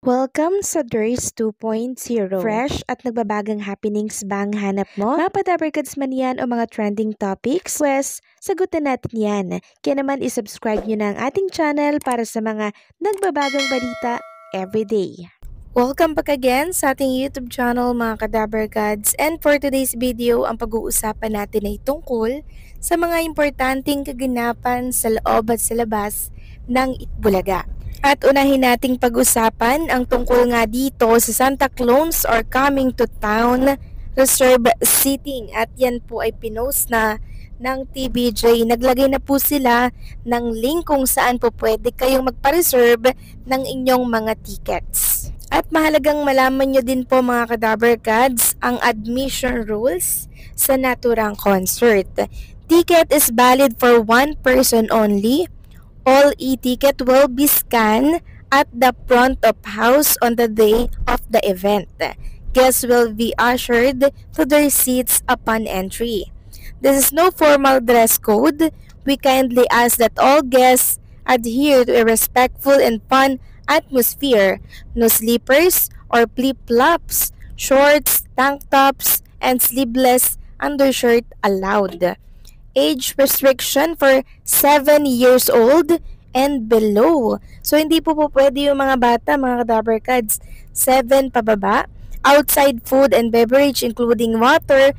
Welcome sa DRS 2.0. Fresh at nagbabagang happenings ba ang hanap mo? Mga padabarkads man yan o mga trending topics? Pues, sagutan natin yan. Kaya naman isubscribe nyo na ang ating channel para sa mga nagbabagang balita everyday. Welcome back again sa ating YouTube channel mga kadabarkads. And for today's video, ang pag-uusapan natin ay tungkol sa mga importanteng kaganapan sa loob at sa labas ng Itbulaga. At unahin nating pag-usapan ang tungkol nga dito sa Santa Clones or Coming to Town Reserve Seating. At yan po ay pinost na ng TBJ. Naglagay na po sila ng link kung saan po pwede kayong magpa-reserve ng inyong mga tickets. At mahalagang malaman nyo din po mga kadabarkads ang admission rules sa naturang concert. Ticket is valid for one person only. All e-ticket will be scanned at the front of house on the day of the event. Guests will be ushered to their seats upon entry. There is no formal dress code. We kindly ask that all guests adhere to a respectful and fun atmosphere. No slippers or flip-flops, shorts, tank tops, and sleeveless undershirt allowed. Age restriction for 7 years old and below. So, hindi po pwede yung mga bata, mga kadabarkads, 7 pababa. Outside food and beverage including water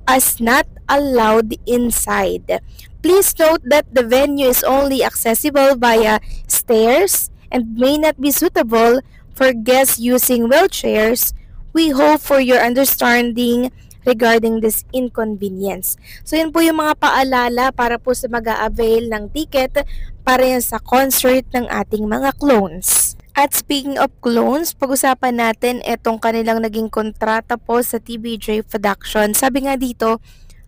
is not allowed inside. Please note that the venue is only accessible via stairs and may not be suitable for guests using wheelchairs. We hope for your understanding regarding this inconvenience. So, yan po yung mga paalala para po sa mag-a-avail ng ticket para yan sa concert ng ating mga clones. At speaking of clones, pag-usapan natin itong kanilang naging kontrata po sa TBJ Production. Sabi nga dito,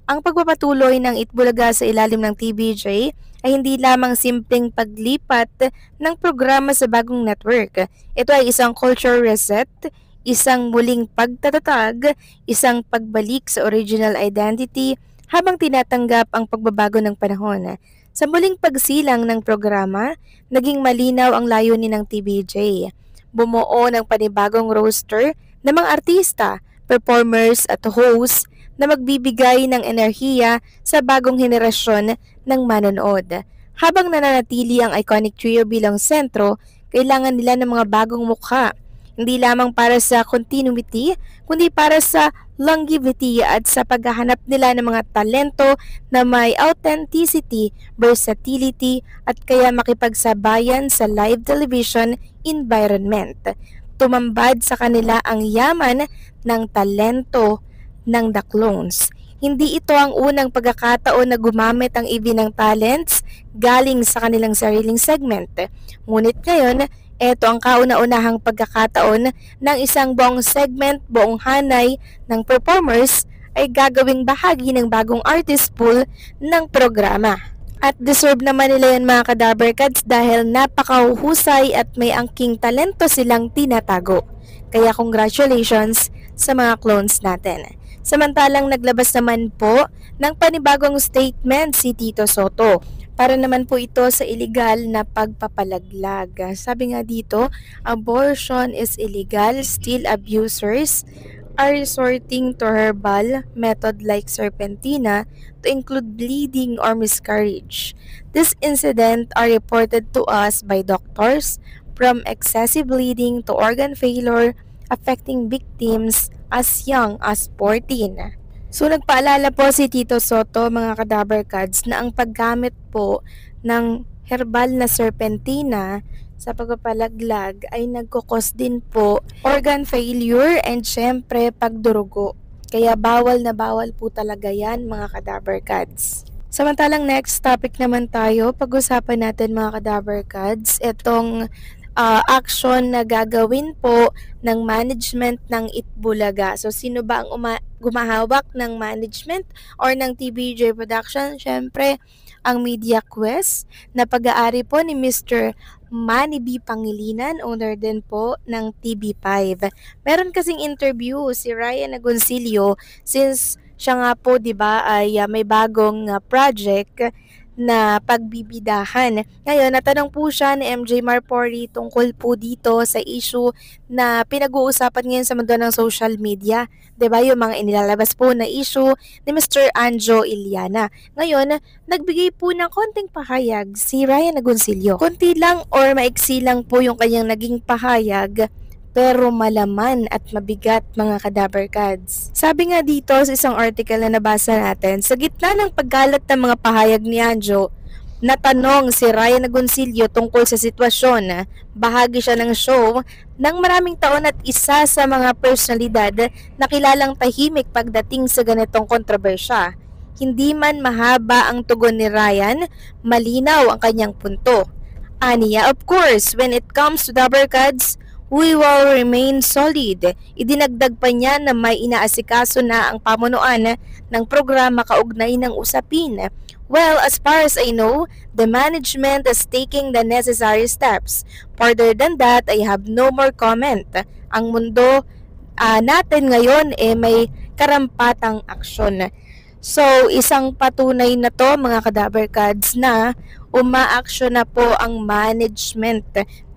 ang pagpapatuloy ng Itbulaga sa ilalim ng TBJ ay hindi lamang simpleng paglipat ng programa sa bagong network. Ito ay isang culture reset, isang muling pagtatatag, isang pagbalik sa original identity habang tinatanggap ang pagbabago ng panahon. Sa muling pagsilang ng programa, naging malinaw ang layunin ng TBJ. Bumuo ng panibagong roster ng mga artista, performers at hosts na magbibigay ng enerhiya sa bagong henerasyon ng manonood. Habang nananatili ang iconic trio bilang sentro, kailangan nila ng mga bagong mukha. Hindi lamang para sa continuity, kundi para sa longevity at sa paghahanap nila ng mga talento na may authenticity, versatility at kaya makipagsabayan sa live television environment. Tumambad sa kanila ang yaman ng talento ng The Clones. Hindi ito ang unang pagkakataon na gumamit ang ibinang talents galing sa kanilang sariling segment. Ngunit ngayon, ito ang kauna-unahang pagkakataon ng isang buong segment, buong hanay ng performers ay gagawing bahagi ng bagong artist pool ng programa. At deserve naman nila yan mga kadabarkads dahil napakahusay at may angking talento silang tinatago. Kaya congratulations sa mga clones natin. Samantalang naglabas naman po ng panibagong statement si Tito Sotto. Para naman po ito sa illegal na pagpapalaglag. Sabi nga dito, abortion is illegal, still abusers are resorting to herbal method like serpentina to include bleeding or miscarriage. This incident are reported to us by doctors from excessive bleeding to organ failure affecting victims as young as 14. So, nagpaalala po si Tito Sotto, mga kadabarkads, na ang paggamit po ng herbal na serpentina sa pagpapalaglag ay nagkukos din po organ failure and syempre pagdurugo. Kaya bawal na bawal po talaga yan mga kadabarkads. Samantalang next topic naman tayo, pag-usapan natin mga kadabarkads, itong action na gagawin po ng management ng Itbulaga. So, sino ba ang gumahawak ng management or ng TBJ Production? Siyempre, ang Media Quest na pag-aari po ni Mr. Manny B. Pangilinan, owner din po ng TV5. Meron kasing interview si Ryan Agoncillo since siya nga po, 'di ba, ay may bagong project na pagbibidahan. Ngayon, natanong po siya ni MJ Marpori tungkol po dito sa issue na pinag-uusapan ngayon sa mundo ng social media. 'Di ba yung mga inilalabas po na issue ni Mr. Anjo Iliana. Ngayon, nagbigay po ng konting pahayag si Ryan Agoncillo. Konti lang or maiksi lang po yung kanyang naging pahayag, pero malaman at mabigat mga Kadaver Kads. Sabi nga dito sa isang article na nabasa natin, sa gitna ng paggalat ng mga pahayag ni Anjo, natanong si Ryan Agoncillo tungkol sa sitwasyon. Bahagi siya ng show ng maraming taon at isa sa mga personalidad na kilalang tahimik pagdating sa ganitong kontrobersya. Hindi man mahaba ang tugon ni Ryan, malinaw ang kanyang punto. Aniya, of course, when it comes to Daver Kads, we will remain solid. Idinagdag pa niya na may inaasikaso na ang pamunuan ng programa kaugnay ng usapin. Well, as far as I know, the management is taking the necessary steps. Further than that, I have no more comment. Ang mundo natin ngayon may karampatang aksyon. So, isang patunay na to mga Kadaver Kads na umaaksyon na po ang management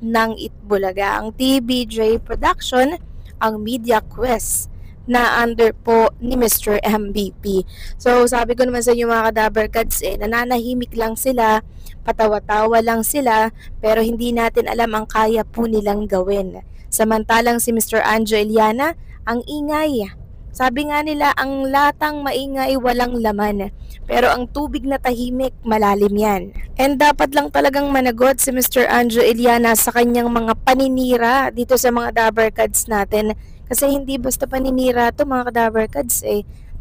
ng Itbulaga, ang TBJ Production, ang Media Quest na under po ni Mr. MVP. So sabi ko naman sa inyo mga Kadaver Kads, nananahimik lang sila, patawa-tawa lang sila, pero hindi natin alam ang kaya po nilang gawin. Samantalang si Mr. Anjo Iliana, ang ingay. Sabi nga nila, ang latang maingay walang laman. Pero ang tubig na tahimik, malalim yan. And dapat lang talagang managot si Mr. Anjo Iliana sa kanyang mga paninira dito sa mga Daver Kads natin. Kasi hindi basta paninira to mga Daver Kads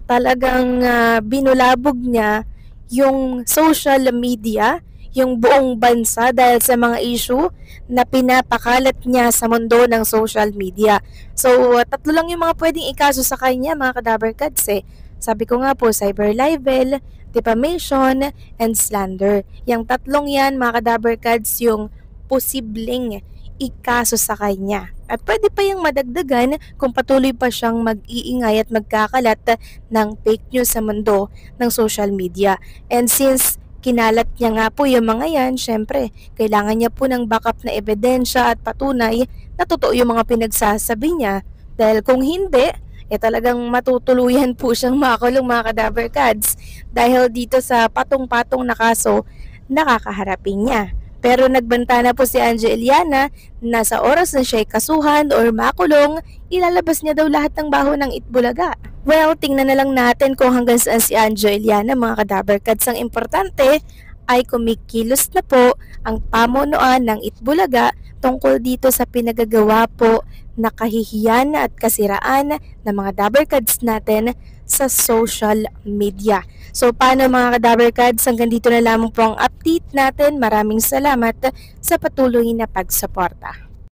Talagang binulabog niya yung social media, yung buong bansa dahil sa mga issue na pinapakalat niya sa mundo ng social media. So, tatlo lang yung mga pwedeng ikaso sa kanya mga Kadaver Kads Sabi ko nga po, cyber libel, defamation, and slander. Yung tatlong yan mga Kadaver Kads yung posibleng ikaso sa kanya. At pwede pa yung madagdagan kung patuloy pa siyang mag-iingay at magkakalat ng fake news sa mundo ng social media. And since kinalat niya nga po yung mga yan, syempre, kailangan niya po ng backup na ebidensya at patunay na totoo yung mga pinagsasabi niya. Dahil kung hindi, talagang matutuluyan po siyang makulong mga Kadaver Kads dahil dito sa patong-patong na kaso nakakaharapin niya. Pero nagbanta na po si Anjo Iliana na sa oras na siya'y kasuhan or makulong, ilalabas niya daw lahat ng baho ng Itbulaga. Well, tingnan na lang natin kung hanggang saan si Anjo Iliana mga Kadaver Kads. Ang importante ay kumikilos na po ang pamunuan ng Itbulaga tungkol dito sa pinagagawa po na kahihiyan at kasiraan ng mga Daver Kads natin sa social media. So paano mga Kadaver Kads, hanggang dito na lamang po ang update natin. Maraming salamat sa patuloy na pagsuporta.